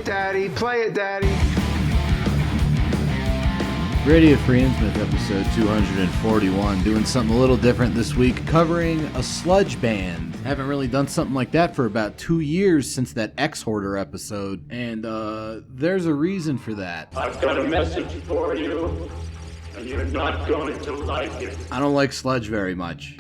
Daddy. Play it, Daddy. Radio Free Innsmouth episode 241, doing something a little different this week, covering a sludge band. Haven't really done something like that for about 2 years since that X-Hoarder episode, and there's a reason for that. I've got a message for you, and you're not going to like it. I don't like sludge very much.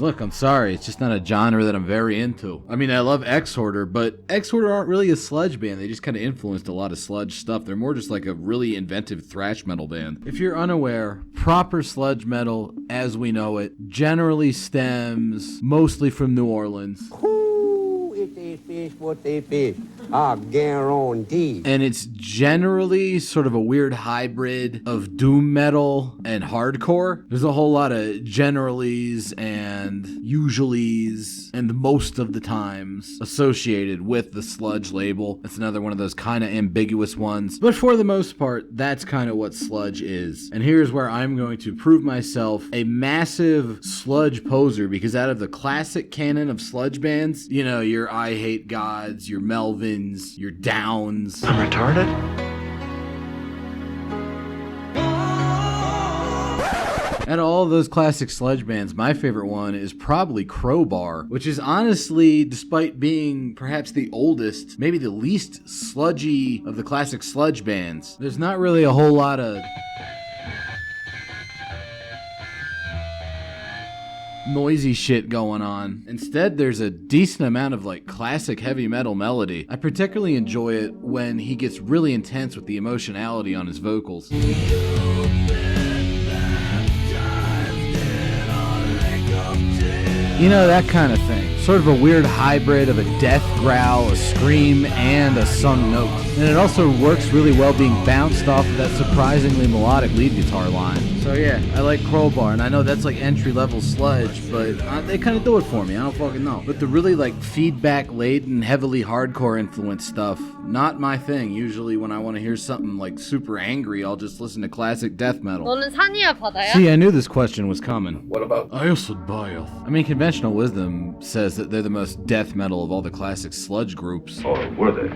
Look, I'm sorry, it's just not a genre that I'm very into. I mean, I love X-Hoarder, but X-Hoarder aren't really a sludge band. They just kind of influenced a lot of sludge stuff. They're more just like a really inventive thrash metal band. If you're unaware, proper sludge metal, as we know it, generally stems mostly from New Orleans. What they fish, I guarantee. And it's generally sort of a weird hybrid of doom metal and hardcore. There's a whole lot of generalies and usuallys and most of the times associated with the sludge label. It's another one of those kind of ambiguous ones. But for the most part, that's kind of what sludge is. And here's where I'm going to prove myself a massive sludge poser, because out of the classic canon of sludge bands, you know, your I Hate Gods, your Melvins, your Downs. I'm retarded? Out of all of those classic sludge bands, my favorite one is probably Crowbar, which is honestly, despite being perhaps the oldest, maybe the least sludgy of the classic sludge bands. There's not really a whole lot of noisy shit going on. Instead, there's a decent amount of like classic heavy metal melody. I particularly enjoy it when he gets really intense with the emotionality on his vocals. You know, that kind of thing. Sort of a weird hybrid of a death growl, a scream, and a sung note. And it also works really well being bounced off of that surprisingly melodic lead guitar line. So yeah, I like Crowbar, and I know that's like entry-level sludge, but they kind of do it for me. I don't fucking know. But the really like feedback-laden, heavily hardcore influenced stuff, not my thing. Usually when I want to hear something like super angry, I'll just listen to classic death metal. 너는 산이야 바다야? See, I knew this question was coming. What about Ayosobayoth. I mean, conventional wisdom says that they're the most death metal of all the classic sludge groups. or were they?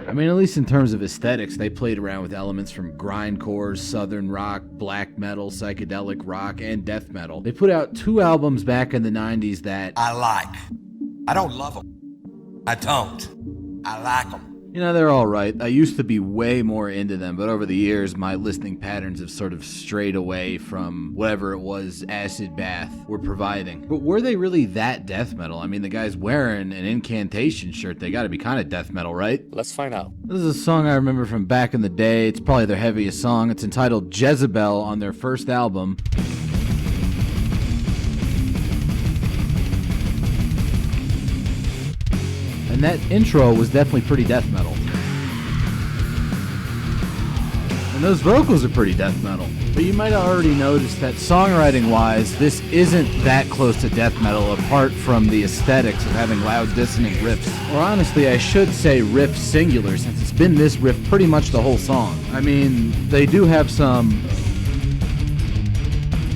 I mean, at least in terms of aesthetics, they played around with elements from grindcore, southern rock, black metal, psychedelic rock, and death metal. They put out 2 albums back in the 90s that I like. I don't love them. I don't. I like them. you know, they're all right. I used to be way more into them, but over the years, my listening patterns have sort of strayed away from whatever it was Acid Bath were providing. But were they really that death metal? I mean, the guy's wearing an Incantation shirt. They gotta be kind of death metal, right? Let's find out. This is a song I remember from back in the day. It's probably their heaviest song. It's entitled Jezebel on their first album. And that intro was definitely pretty death metal. And those vocals are pretty death metal. But you might have already noticed that songwriting-wise, this isn't that close to death metal apart from the aesthetics of having loud dissonant riffs. Or honestly, I should say riff singular, since it's been this riff pretty much the whole song. I mean, they do have some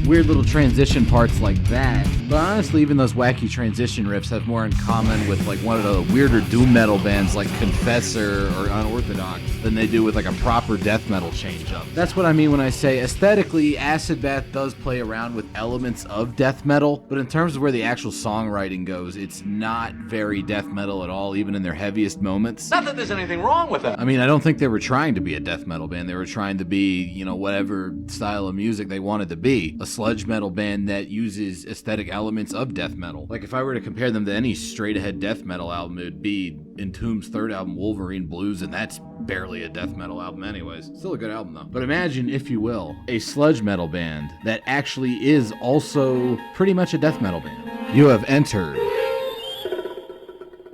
weird little transition parts like that. But honestly, even those wacky transition riffs have more in common with like one of the weirder doom metal bands like Confessor or Unorthodox than they do with like a proper death metal change-up. That's what I mean when I say aesthetically, Acid Bath does play around with elements of death metal, but in terms of where the actual songwriting goes, it's not very death metal at all, even in their heaviest moments. Not that there's anything wrong with it. I mean, I don't think they were trying to be a death metal band. They were trying to be, you know, whatever style of music they wanted to be. A sludge metal band that uses aesthetic elements of death metal. Like if I were to compare them to any straight ahead death metal album, it would be Entombed's third album, Wolverine Blues, and that's barely a death metal album anyways. Still a good album though. But imagine, if you will, a sludge metal band that actually is also pretty much a death metal band. You have entered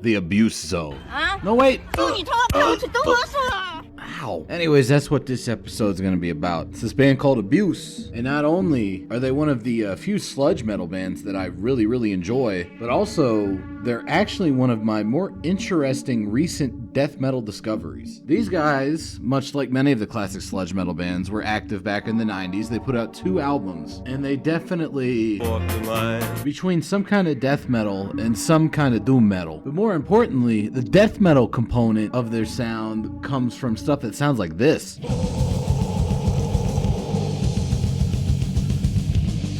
the abuse zone. No, wait. Ow. Anyways, that's what this episode's gonna be about. It's this band called Abuse. And not only are they one of the few sludge metal bands that I really enjoy, but also they're actually one of my more interesting recent death metal discoveries. These guys, much like many of the classic sludge metal bands, were active back in the 90s. They put out 2 albums, and they definitely between some kind of death metal and some kind of doom metal. But more importantly, the death metal component of their sound comes from stuff that sounds like this.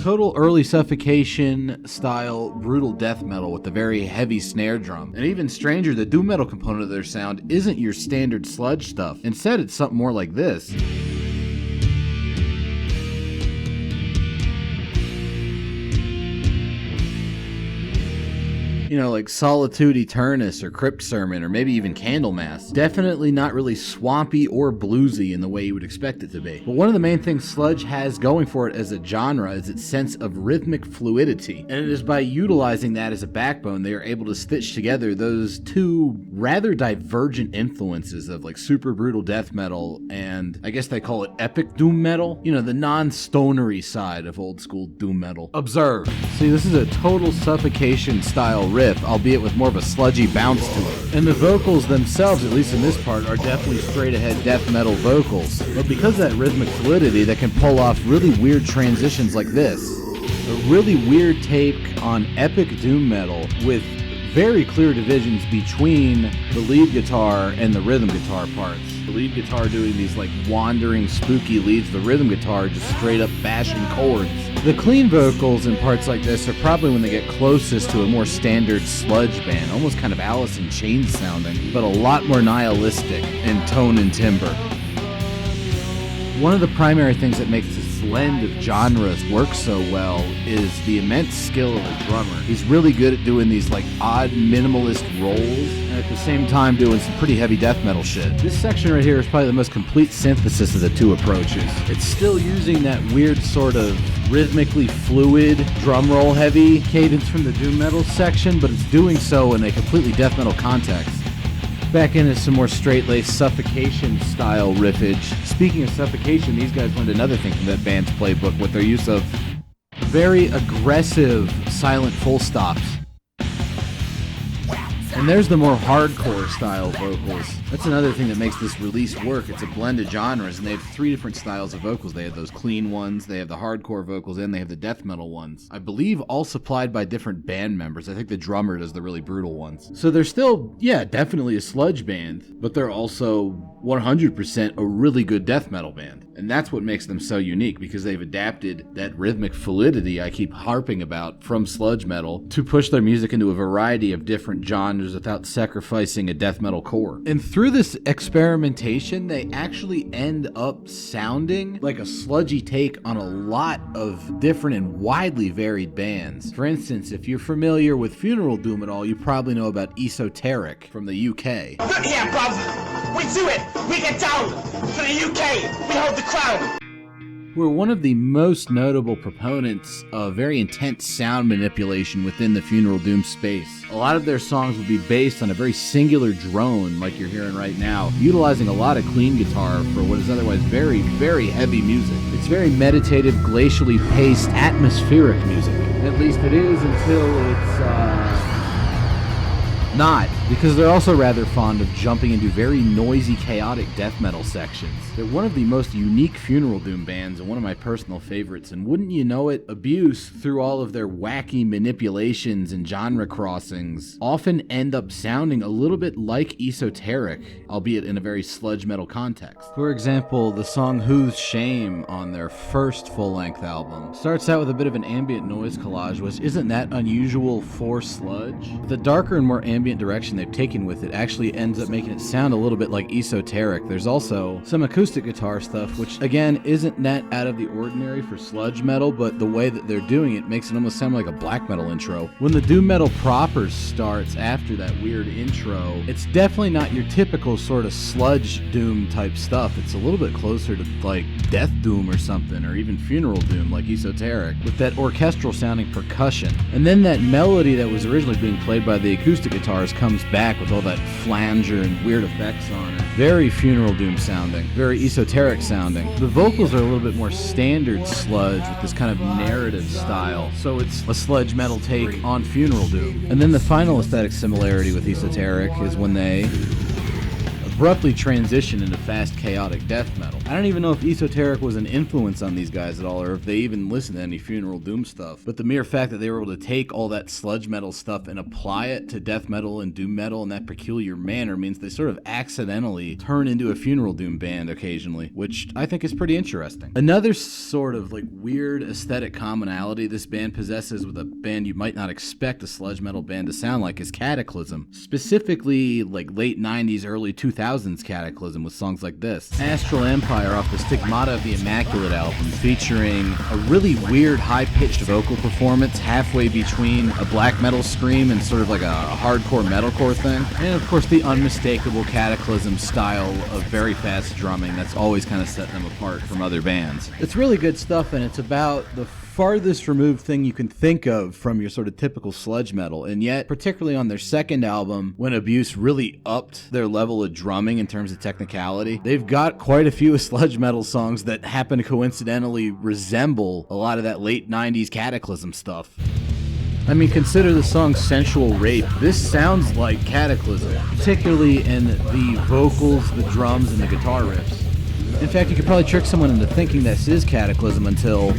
Total early Suffocation style brutal death metal with a very heavy snare drum. And even stranger, the doom metal component of their sound isn't your standard sludge stuff. Instead, it's something more like this. You know, like Solitude Aeternus or Crypt Sermon or maybe even Candlemass. Definitely not really swampy or bluesy in the way you would expect it to be. But one of the main things sludge has going for it as a genre is its sense of rhythmic fluidity. And it is by utilizing that as a backbone they are able to stitch together those 2 rather divergent influences of like super brutal death metal and I guess they call it epic doom metal. You know, the non-stonery side of old school doom metal. Observe. See, this is a total Suffocation style riff, albeit with more of a sludgy bounce to it. And the vocals themselves, at least in this part, are definitely straight ahead death metal vocals. But because of that rhythmic fluidity, they can pull off really weird transitions like this. A really weird take on epic doom metal with very clear divisions between the lead guitar and the rhythm guitar parts. The lead guitar doing these like wandering spooky leads, the rhythm guitar just straight up bashing chords. The clean vocals in parts like this are probably when they get closest to a more standard sludge band, almost kind of Alice in Chains sounding, but a lot more nihilistic in tone and timbre. One of the primary things that makes this blend of genres work so well is the immense skill of the drummer. He's really good at doing these like odd minimalist rolls and at the same time doing some pretty heavy death metal shit. This section right here is probably the most complete synthesis of the 2 approaches. It's still using that weird sort of rhythmically fluid drum roll heavy cadence from the doom metal section, but it's doing so in a completely death metal context. Back into some more straight-laced Suffocation style riffage. Speaking of Suffocation, these guys learned another thing from that band's playbook with their use of very aggressive silent full stops. And there's the more hardcore style vocals. That's another thing that makes this release work. It's a blend of genres, and they have 3 different styles of vocals. They have those clean ones, they have the hardcore vocals, and they have the death metal ones. I believe all supplied by different band members. I think the drummer does the really brutal ones. So they're still, yeah, definitely a sludge band, but they're also 100% a really good death metal band. And that's what makes them so unique, because they've adapted that rhythmic fluidity I keep harping about from sludge metal to push their music into a variety of different genres without sacrificing a death metal core. And through this experimentation, they actually end up sounding like a sludgy take on a lot of different and widely varied bands. For instance, if you're familiar with funeral doom at all, you probably know about Esoteric from the UK. Look here, bruv. We do it. We get down. For the UK, we hold the crown. Were one of the most notable proponents of very intense sound manipulation within the funeral doom space. A lot of their songs will be based on a very singular drone like you're hearing right now, utilizing a lot of clean guitar for what is otherwise very, very heavy music. It's very meditative, glacially paced, atmospheric music. At least it is until it's, not, because they're also rather fond of jumping into very noisy, chaotic death metal sections. They're one of the most unique funeral doom bands and one of my personal favorites, and wouldn't you know it, Abuse, through all of their wacky manipulations and genre crossings, often end up sounding a little bit like Esoteric, albeit in a very sludge metal context. For example, the song Whose Shame on their first full-length album starts out with a bit of an ambient noise collage, which isn't that unusual for sludge. The darker and more ambient direction they've taken with it actually ends up making it sound a little bit like Esoteric. There's also some acoustic guitar stuff, which again isn't that out of the ordinary for sludge metal, but the way that they're doing it makes it almost sound like a black metal intro. When the doom metal proper starts after that weird intro, it's definitely not your typical sort of sludge doom type stuff. It's a little bit closer to like death doom or something, or even funeral doom like Esoteric, with that orchestral sounding percussion. And then that melody that was originally being played by the acoustic guitars comes back with all that flanger and weird effects on it. Very funeral doom sounding, very Esoteric sounding. The vocals are a little bit more standard sludge with this kind of narrative style, so it's a sludge metal take on funeral doom. And then the final aesthetic similarity with Esoteric is when they abruptly transition into fast, chaotic death metal. I don't even know if Esoteric was an influence on these guys at all, or if they even listened to any Funeral Doom stuff, but the mere fact that they were able to take all that sludge metal stuff and apply it to death metal and doom metal in that peculiar manner means they sort of accidentally turn into a Funeral Doom band occasionally, which I think is pretty interesting. Another sort of like weird aesthetic commonality this band possesses with a band you might not expect a sludge metal band to sound like is Cataclysm. Specifically like late 90s, early 2000s Cataclysm with songs like this. Astral Empire off the Stigmata of the Immaculate album, featuring a really weird high-pitched vocal performance halfway between a black metal scream and sort of like a hardcore metalcore thing. And of course the unmistakable Cataclysm style of very fast drumming that's always kind of set them apart from other bands. It's really good stuff, and it's about the farthest removed thing you can think of from your sort of typical sludge metal, and yet, particularly on their second album, when Abuse really upped their level of drumming in terms of technicality, they've got quite a few sludge metal songs that happen to coincidentally resemble a lot of that late 90s Cataclysm stuff. I mean, consider the song Sensual Rape. This sounds like Cataclysm, particularly in the vocals, the drums, and the guitar riffs. In fact, you could probably trick someone into thinking this is Cataclysm until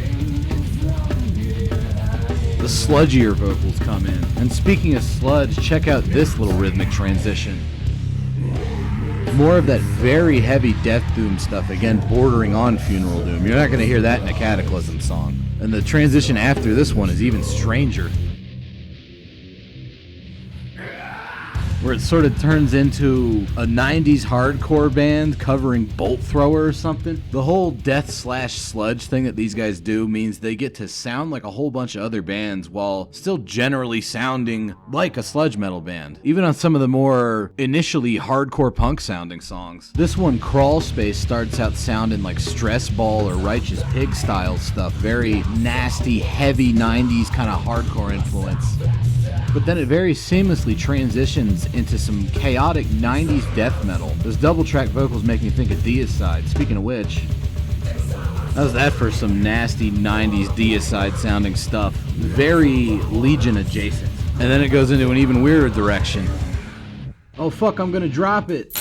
the sludgier vocals come in. And speaking of sludge, check out this little rhythmic transition. More of that very heavy death doom stuff, again bordering on Funeral Doom. You're not going to hear that in a Cataclysm song. And the transition after this one is even stranger, where it sort of turns into a 90s hardcore band covering Bolt Thrower or something. The whole death/sludge thing that these guys do means they get to sound like a whole bunch of other bands while still generally sounding like a sludge metal band, even on some of the more initially hardcore punk sounding songs. This one, Crawl Space, starts out sounding like Stress Ball or Righteous Pig style stuff, very nasty, heavy 90s kind of hardcore influence. But then it very seamlessly transitions into some chaotic 90s death metal. Those double track vocals make me think of Deicide. Speaking of which, how's that for some nasty 90s Deicide sounding stuff? Very Legion adjacent. And then it goes into an even weirder direction. Oh fuck, I'm gonna drop it.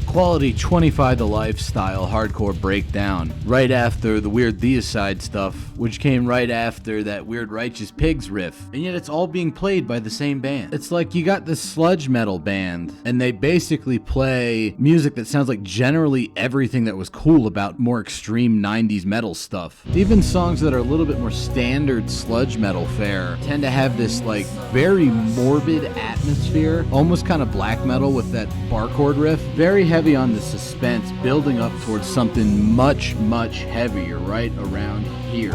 Quality 25 to life style hardcore breakdown right after the weird Deicide stuff, which came right after that weird Righteous Pigs riff, and yet it's all being played by the same band. It's like you got this sludge metal band and they basically play music that sounds like generally everything that was cool about more extreme 90s metal stuff. Even songs that are a little bit more standard sludge metal fare tend to have this like very morbid atmosphere, almost kind of black metal with that bar chord riff, very heavy on the suspense, building up towards something much, much heavier right around here,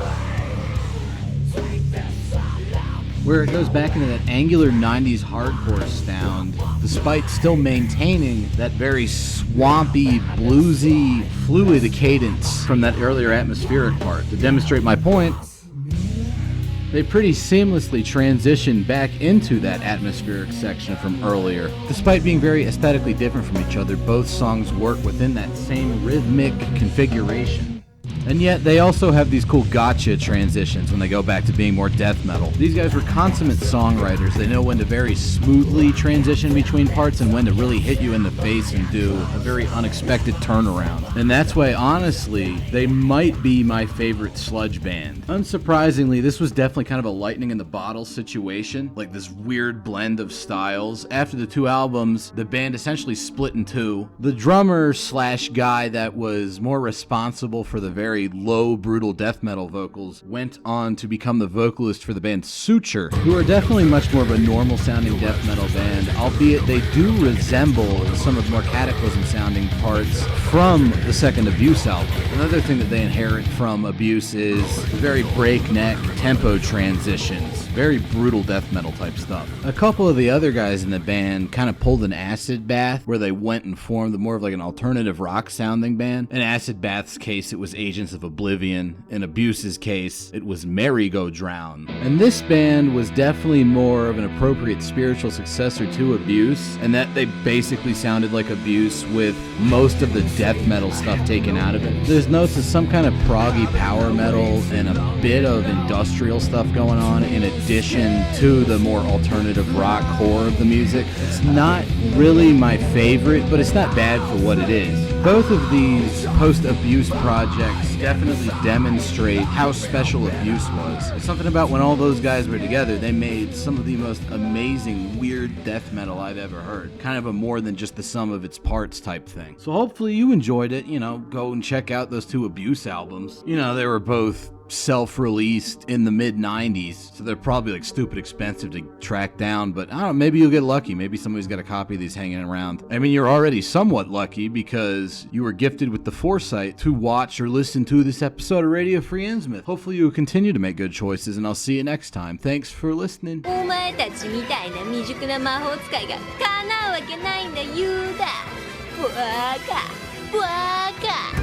where it goes back into that angular 90s hardcore sound, despite still maintaining that very swampy, bluesy, fluid cadence from that earlier atmospheric part. To demonstrate my point, they pretty seamlessly transition back into that atmospheric section from earlier. Despite being very aesthetically different from each other, both songs work within that same rhythmic configuration. And yet, they also have these cool gotcha transitions when they go back to being more death metal. These guys were consummate songwriters. They know when to very smoothly transition between parts and when to really hit you in the face and do a very unexpected turnaround. And that's why, honestly, they might be my favorite sludge band. Unsurprisingly, this was definitely kind of a lightning in the bottle situation, like this weird blend of styles. After the two albums, the band essentially split in two. The drummer / guy that was more responsible for the very low, brutal death metal vocals went on to become the vocalist for the band Suture, who are definitely much more of a normal sounding death metal band, albeit they do resemble some of the more Cataclysm sounding parts from the second Abuse album. Another thing that they inherit from Abuse is very breakneck tempo transitions, very brutal death metal type stuff. A couple of the other guys in the band kind of pulled an acid bath where they went and formed more of like an alternative rock sounding band. In Acid Bath's case, it was Agents of Oblivion. In Abuse's case, it was Merry Go Drown. And this band was definitely more of an appropriate spiritual successor to Abuse, and that they basically sounded like Abuse with most of the death metal stuff taken out of it. There's notes of some kind of proggy power metal and a bit of industrial stuff going on in a addition to the more alternative rock core of the music. It's not really my favorite, but it's not bad for what it is. Both of these post-abuse projects definitely demonstrate how special Abuse was. It's something about when all those guys were together, they made some of the most amazing, weird death metal I've ever heard. Kind of a more than just the sum of its parts type thing. So hopefully you enjoyed it. Go and check out those two Abuse albums. They were both self-released in the mid-90s, so they're probably like stupid expensive to track down, but I don't know, maybe you'll get lucky. Maybe somebody's got a copy of these hanging around. I mean, you're already somewhat lucky because you were gifted with the foresight to watch or listen to this episode of Radio Free Innsmouth. Hopefully you will continue to make good choices, and I'll see you next time. Thanks for listening. お前たちみたいな未熟な魔法使いが叶うわけないんだユダ。バカバカ